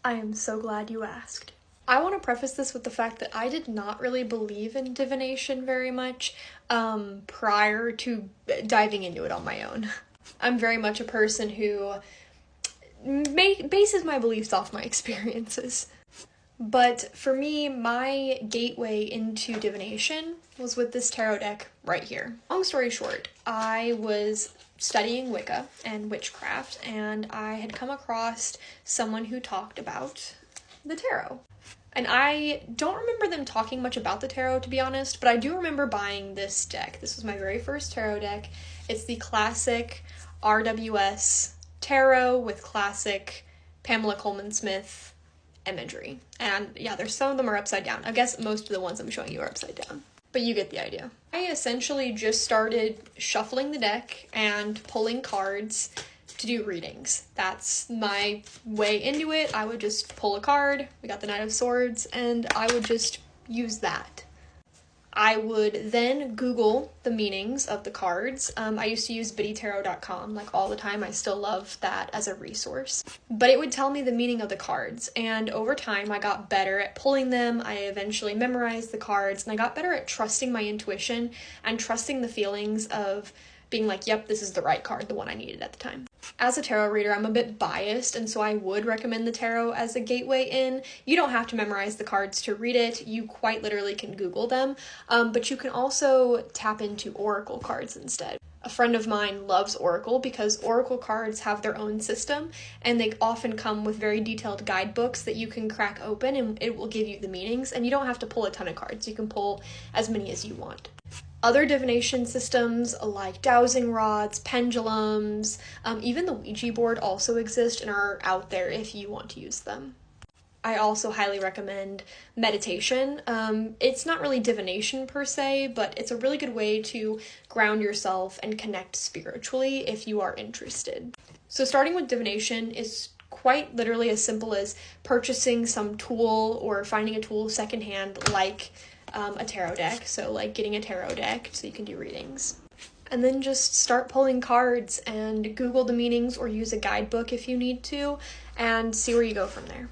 I am so glad you asked. I want to preface this with the fact that I did not really believe in divination very much prior to diving into it on my own. I'm very much a person who bases my beliefs off my experiences. But for me, my gateway into divination was with this tarot deck right here. Long story short, I was studying Wicca and witchcraft, and I had come across someone who talked about the tarot. And I don't remember them talking much about the tarot, to be honest, but I do remember buying this deck. This was my very first tarot deck. It's the classic RWS tarot with classic Pamela Coleman Smith imagery. And yeah, there's some of them are upside down. I guess most of the ones I'm showing you are upside down, but you get the idea. I essentially just started shuffling the deck and pulling cards to do readings. That's my way into it. I would just pull a card. We got the Knight of Swords, and I would just use that. I would then Google the meanings of the cards. I used to use biddytarot.com like all the time. I still love that as a resource. But it would tell me the meaning of the cards, and over time I got better at pulling them. I eventually memorized the cards, and I got better at trusting my intuition and trusting the feelings of being like, yep, this is the right card, the one I needed at the time. As a tarot reader, I'm a bit biased, and so I would recommend the tarot as a gateway in. You don't have to memorize the cards to read it. You quite literally can Google them, but you can also tap into oracle cards instead. A friend of mine loves oracle because oracle cards have their own system, and they often come with very detailed guidebooks that you can crack open, and it will give you the meanings, and you don't have to pull a ton of cards. You can pull as many as you want. Other divination systems like dowsing rods, pendulums, even the Ouija board also exist and are out there if you want to use them. I also highly recommend meditation. It's not really divination per se, but it's a really good way to ground yourself and connect spiritually if you are interested. So starting with divination is quite literally as simple as purchasing some tool or finding a tool secondhand like a tarot deck, so like getting a tarot deck so you can do readings. And then just start pulling cards and Google the meanings or use a guidebook if you need to, and see where you go from there.